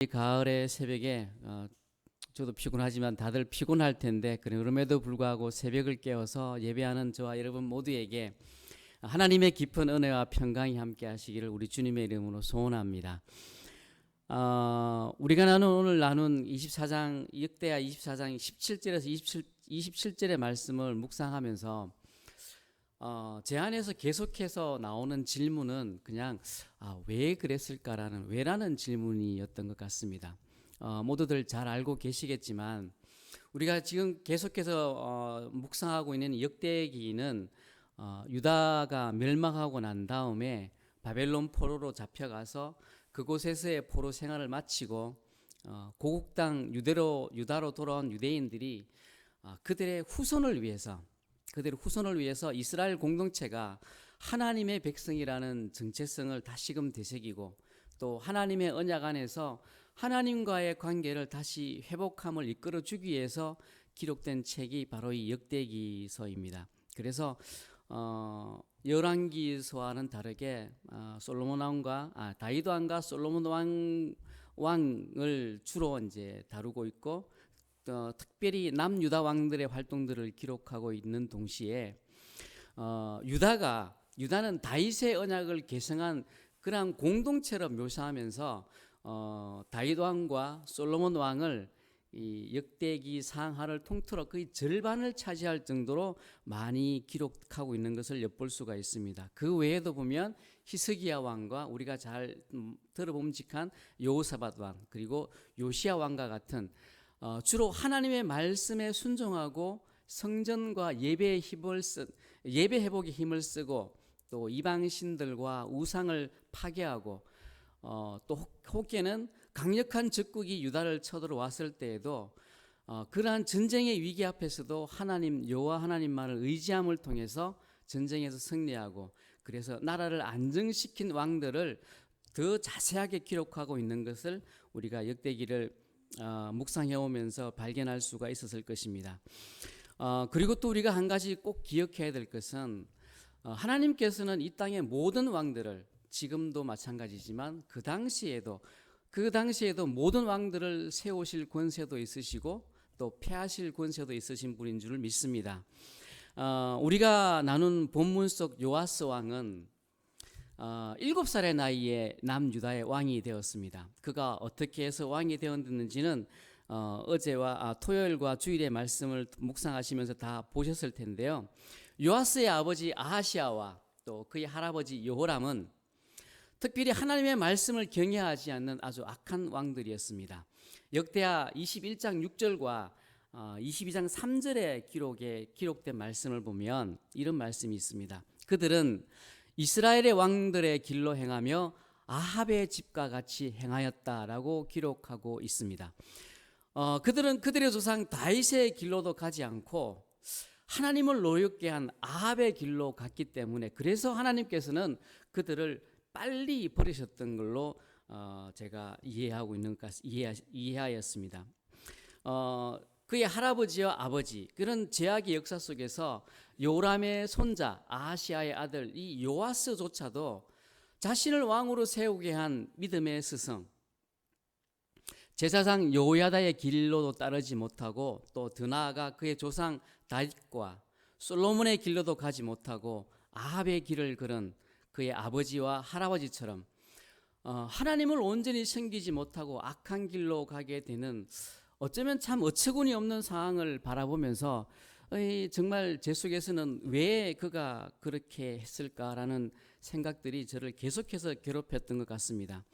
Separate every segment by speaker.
Speaker 1: 이 가을의 새벽에 저도 피곤하지만 다들 피곤할 텐데 그럼에도 불구하고 새벽을 깨워서 예배하는 저와 여러분 모두에게 하나님의 깊은 은혜와 평강이 함께 하시기를 우리 주님의 이름으로 소원합니다. 우리가 오늘 나눈 24장 역대하 24장 17절에서 27절의 말씀을 묵상하면서 제 안에서 계속해서 나오는 질문은 그냥 왜 그랬을까라는 왜라는 질문이었던 것 같습니다. 모두들 잘 알고 계시겠지만 우리가 지금 계속해서 묵상하고 있는 역대기는 유다가 멸망하고 난 다음에 바벨론 포로로 잡혀가서 그곳에서의 포로 생활을 마치고 고국 땅 유다로 돌아온 유대인들이 그들의 후손을 위해서 이스라엘 공동체가 하나님의 백성이라는 정체성을 다시금 되새기고 또 하나님의 언약 안에서 하나님과의 관계를 다시 회복함을 이끌어주기 위해서 기록된 책이 바로 이 역대기서입니다. 그래서 열왕기서와는 다르게 다윗 왕과 솔로몬 왕을 주로 이제 다루고 있고 특별히 남유다 왕들의 활동들을 기록하고 있는 동시에 유다는 다윗의 언약을 계승한 그러한 공동체로 묘사하면서 다윗 왕과 솔로몬 왕을 이 역대기 상하를 통틀어 거의 절반을 차지할 정도로 많이 기록하고 있는 것을 엿볼 수가 있습니다. 그 외에도 보면 히스기야 왕과 우리가 잘 들어봄직한 여호사밧 왕 그리고 요시야 왕과 같은 주로 하나님의 말씀에 순종하고 성전과 예배 회복에 힘을 쓰고 또 이방신들과 우상을 파괴하고 또 혹여는 강력한 적국이 유다를 쳐들어왔을 때에도 그러한 전쟁의 위기 앞에서도 여호와 하나님만을 의지함을 통해서 전쟁에서 승리하고 그래서 나라를 안정시킨 왕들을 더 자세하게 기록하고 있는 것을 우리가 역대기를 묵상해 오면서 발견할 수가 있었을 것입니다. 그리고 또 우리가 한 가지 꼭 기억해야 될 것은 하나님께서는 이 땅의 모든 왕들을 지금도 마찬가지지만 그 당시에도 모든 왕들을 세우실 권세도 있으시고 또 폐하실 권세도 있으신 분인 줄 믿습니다. 우리가 나눈 본문 속 요아스 왕은 7살의 나이에 남유다의 왕이 되었습니다. 그가 어떻게 해서 왕이 되었는지는 어제와 토요일과 주일의 말씀을 묵상하시면서 다 보셨을 텐데요. 요아스의 아버지 아하시아와 또 그의 할아버지 여호람은 특별히 하나님의 말씀을 경외하지 않는 아주 악한 왕들이었습니다. 역대하 21장 6절과 22장 3절의 기록된 말씀을 보면 이런 말씀이 있습니다. 그들은 이스라엘의 왕들의 길로 행하며 아합의 집과 같이 행하였다라고 기록하고 있습니다. 그들은 그들의 조상 다윗의 길로도 가지 않고 하나님을 노엽게 한 아합의 길로 갔기 때문에 그래서 하나님께서는 그들을 빨리 버리셨던 걸로 제가 이해하였습니다. 그의 할아버지와 아버지 그런 제약의 역사 속에서 요람의 손자 아하시아의 아들 이 요아스조차도 자신을 왕으로 세우게 한 믿음의 스승 제사장 여호야다의 길로도 따르지 못하고 또 더 나아가 그의 조상 다윗과 솔로몬의 길로도 가지 못하고 아합의 길을 걸은 그의 아버지와 할아버지처럼 하나님을 온전히 섬기지 못하고 악한 길로 가게 되는 어쩌면 참 어처구니 없는 상황을 바라보면서 정말 제 속에서는 왜 그가 그렇게 했을까라는 생각들이 저를 계속해서 괴롭혔던 것 같습니다.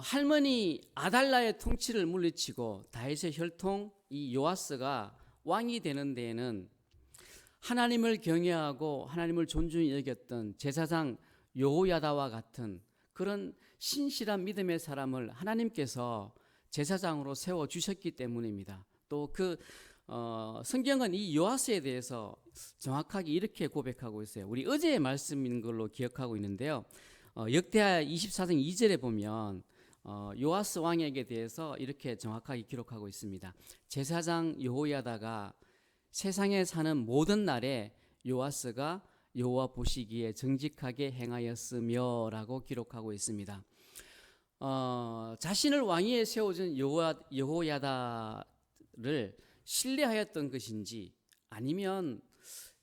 Speaker 1: 할머니 아달라의 통치를 물리치고 다윗의 혈통 이 요아스가 왕이 되는 데에는 하나님을 경외하고 하나님을 존중히 여겼던 제사장 여호야다와 같은 그런 신실한 믿음의 사람을 하나님께서 제사장으로 세워주셨기 때문입니다. 또 성경은 이 요아스에 대해서 정확하게 이렇게 고백하고 있어요. 우리 어제의 말씀인 걸로 기억하고 있는데요. 역대하 24장 2절에 보면 요아스 왕에게 대해서 이렇게 정확하게 기록하고 있습니다. 제사장 여호야다가 세상에 사는 모든 날에 요아스가 여호와 보시기에 정직하게 행하였으며라고 기록하고 있습니다. 자신을 왕위에 세워준 여호야다를 신뢰하였던 것인지 아니면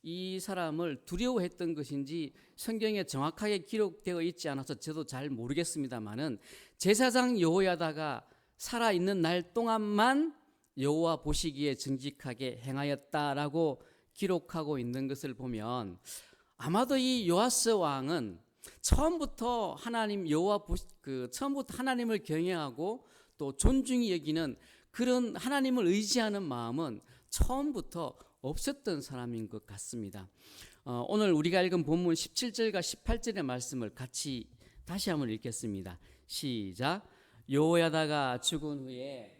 Speaker 1: 이 사람을 두려워했던 것인지 성경에 정확하게 기록되어 있지 않아서 저도 잘 모르겠습니다만은 제사장 여호야다가 살아있는 날 동안만 여호와 보시기에 정직하게 행하였다라고 기록하고 있는 것을 보면 아마도 이 요아스 왕은 처음부터 처음부터 하나님을 경외하고 또 존중히 여기는 그런 하나님을 의지하는 마음은 처음부터 없었던 사람인 것 같습니다. 오늘 우리가 읽은 본문 17절과 18절의 말씀을 같이 다시 한번 읽겠습니다. 시작. 여호야다가 죽은 후에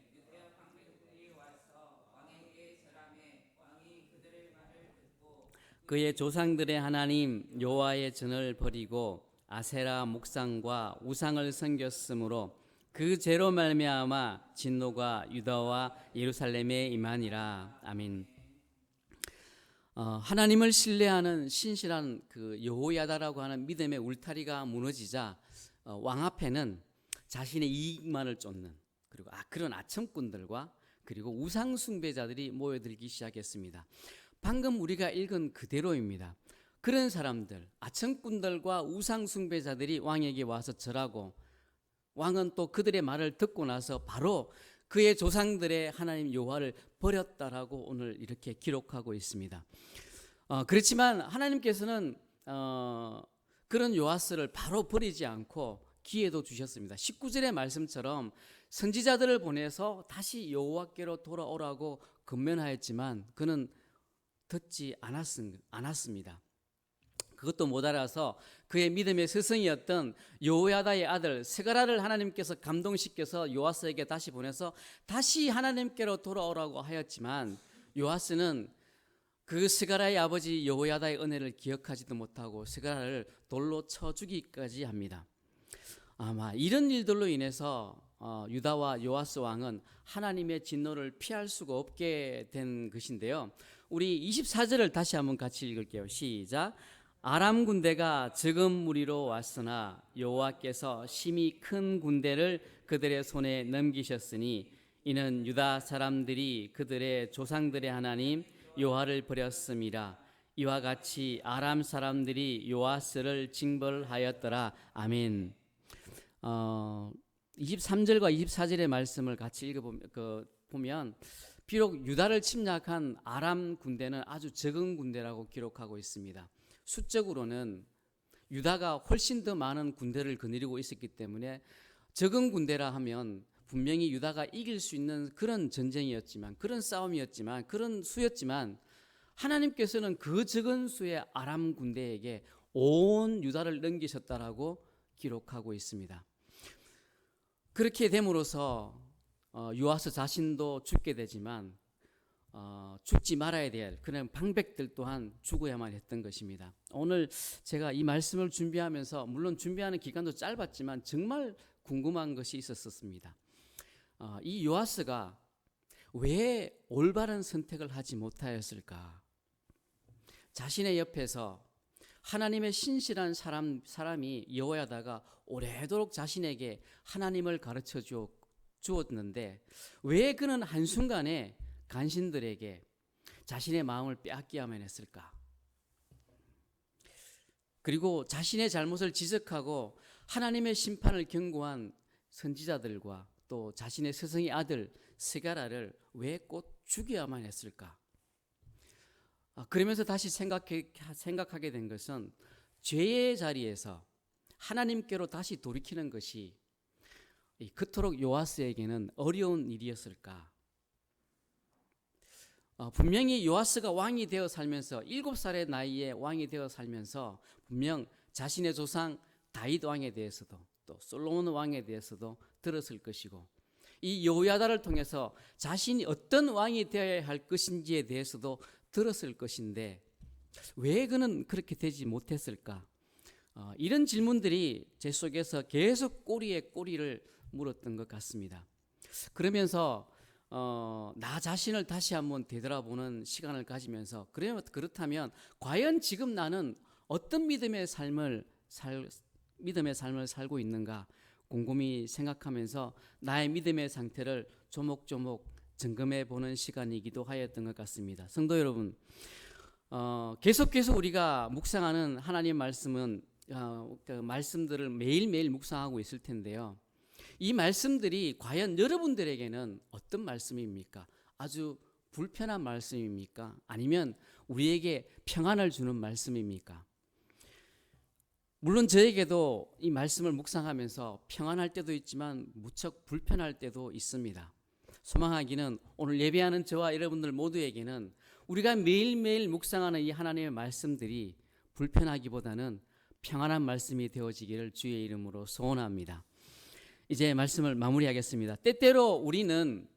Speaker 1: 그의 조상들의 하나님 여호와의 전을 버리고 아세라 목상과 우상을 섬겼으므로 그 죄로 말미암아 진노가 유다와 예루살렘에 임하니라. 아멘. 하나님을 신뢰하는 신실한 그 여호야다라고 하는 믿음의 울타리가 무너지자 왕 앞에는 자신의 이익만을 쫓는 그리고 그런 아첨꾼들과 그리고 우상 숭배자들이 모여들기 시작했습니다. 방금 우리가 읽은 그대로입니다. 그런 사람들, 아첨꾼들과 우상 숭배자들이 왕에게 와서 절하고 왕은 또 그들의 말을 듣고 나서 바로 그의 조상들의 하나님 여호와를 버렸다라고 오늘 이렇게 기록하고 있습니다. 그렇지만 하나님께서는 그런 요아스를 바로 버리지 않고 기회도 주셨습니다. 19절의 말씀처럼 선지자들을 보내서 다시 여호와께로 돌아오라고 권면하였지만 그는 듣지 않았습니다. 그것도 못 알아서 그의 믿음의 스승이었던 여호야다의 아들 스가랴를 하나님께서 감동시켜서 요아스에게 다시 보내서 다시 하나님께로 돌아오라고 하였지만 요아스는 그 스가랴의 아버지 여호야다의 은혜를 기억하지도 못하고 스가랴를 돌로 쳐 죽이기까지 합니다. 아마 이런 일들로 인해서 유다와 요아스 왕은 하나님의 진노를 피할 수가 없게 된 것인데요. 우리 24절을 다시 한번 같이 읽을게요. 시작. 아람 군대가 적은 무리로 왔으나 여호와께서 심히 큰 군대를 그들의 손에 넘기셨으니 이는 유다 사람들이 그들의 조상들의 하나님 여호와를 버렸음이라. 이와 같이 아람 사람들이 요아스를 징벌하였더라. 아멘. 23절과 24절의 말씀을 같이 읽어보면 비록 유다를 침략한 아람 군대는 아주 적은 군대라고 기록하고 있습니다. 수적으로는 유다가 훨씬 더 많은 군대를 거느리고 있었기 때문에 적은 군대라 하면 분명히 유다가 이길 수 있는 그런 전쟁이었지만 그런 싸움이었지만 그런 수였지만 하나님께서는 그 적은 수의 아람 군대에게 온 유다를 넘기셨다라고 기록하고 있습니다. 그렇게 됨으로써 요아스 자신도 죽게 되지만 죽지 말아야 될 그런 방백들 또한 죽어야만 했던 것입니다. 오늘 제가 이 말씀을 준비하면서 물론 준비하는 기간도 짧았지만 정말 궁금한 것이 있었습니다. 이 요아스가 왜 올바른 선택을 하지 못하였을까? 자신의 옆에서 하나님의 신실한 사람이 여호야다가 오래도록 자신에게 하나님을 가르쳐 주었는데 왜 그는 한순간에 간신들에게 자신의 마음을 빼앗기야만 했을까? 그리고 자신의 잘못을 지적하고 하나님의 심판을 경고한 선지자들과 또 자신의 스승의 아들 스가랴를 왜 꼭 죽여야만 했을까? 그러면서 다시 생각하게 된 것은 죄의 자리에서 하나님께로 다시 돌이키는 것이 그토록 요아스에게는 어려운 일이었을까? 분명히 요아스가 왕이 되어 살면서 7살의 나이에 왕이 되어 살면서 분명 자신의 조상 다윗 왕에 대해서도 또 솔로몬 왕에 대해서도 들었을 것이고 이 여호야다를 통해서 자신이 어떤 왕이 되어야 할 것인지에 대해서도 들었을 것인데 왜 그는 그렇게 되지 못했을까? 이런 질문들이 제 속에서 계속 꼬리에 꼬리를 물었던 것 같습니다. 그러면서 나 자신을 다시 한번 되돌아보는 시간을 가지면서 그렇다면 과연 지금 나는 어떤 믿음의 삶을 살고 있는가 곰곰이 생각하면서 나의 믿음의 상태를 조목조목 점검해 보는 시간이기도 하였던 것 같습니다. 성도 여러분, 계속해서 우리가 묵상하는 하나님 말씀은 그 말씀들을 매일매일 묵상하고 있을 텐데요. 이 말씀들이 과연 여러분들에게는 어떤 말씀입니까? 아주 불편한 말씀입니까? 아니면 우리에게 평안을 주는 말씀입니까? 물론 저에게도 이 말씀을 묵상하면서 평안할 때도 있지만 무척 불편할 때도 있습니다. 소망하기는 오늘 예배하는 저와 여러분들 모두에게는 우리가 매일매일 묵상하는 이 하나님의 말씀들이 불편하기보다는 평안한 말씀이 되어지기를 주의 이름으로 소원합니다. 이제 말씀을 마무리하겠습니다. 때때로 우리는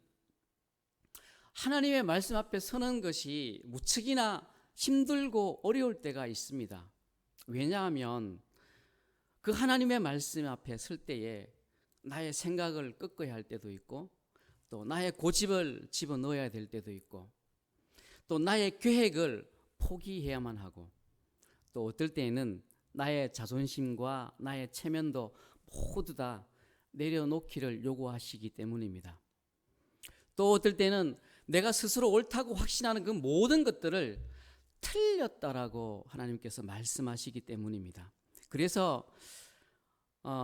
Speaker 1: 하나님의 말씀 앞에 서는 것이 무척이나 힘들고 어려울 때가 있습니다. 왜냐하면 그 하나님의 말씀 앞에 설 때에 나의 생각을 꺾어야 할 때도 있고, 또 나의 고집을 집어넣어야 될 때도 있고, 또 나의 계획을 포기해야만 하고, 또 어떨 때에는 나의 자존심과 나의 체면도 모두 다 내려놓기를 요구하시기 때문입니다. 또 어떨 때는 내가 스스로 옳다고 확신하는 그 모든 것들을 틀렸다라고 하나님께서 말씀하시기 때문입니다. 그래서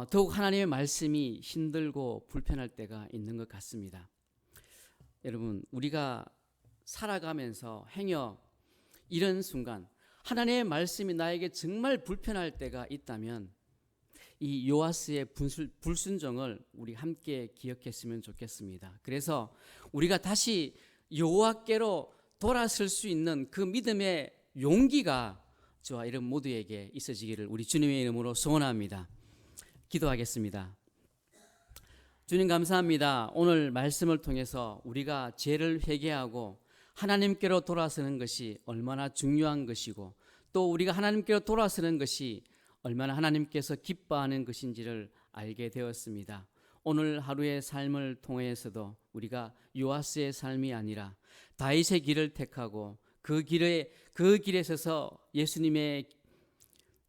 Speaker 1: 더욱 하나님의 말씀이 힘들고 불편할 때가 있는 것 같습니다. 여러분, 우리가 살아가면서 행여 이런 순간 하나님의 말씀이 나에게 정말 불편할 때가 있다면 이 요아스의 불순종을 우리 함께 기억했으면 좋겠습니다. 그래서 우리가 다시 여호와께로 돌아설 수 있는 그 믿음의 용기가 저와 여러분 모두에게 있어지기를 우리 주님의 이름으로 소원합니다. 기도하겠습니다. 주님 감사합니다. 오늘 말씀을 통해서 우리가 죄를 회개하고 하나님께로 돌아서는 것이 얼마나 중요한 것이고, 또 우리가 하나님께로 돌아서는 것이 얼마나 하나님께서 기뻐하는 것인지를 알게 되었습니다. 오늘 하루의 삶을 통해서도 우리가 요아스의 삶이 아니라 다윗의 길을 택하고 그 길에 서서 예수님의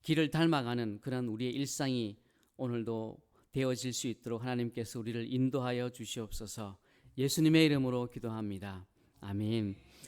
Speaker 1: 길을 닮아가는 그런 우리의 일상이 오늘도 되어질 수 있도록 하나님께서 우리를 인도하여 주시옵소서. 예수님의 이름으로 기도합니다. 아멘.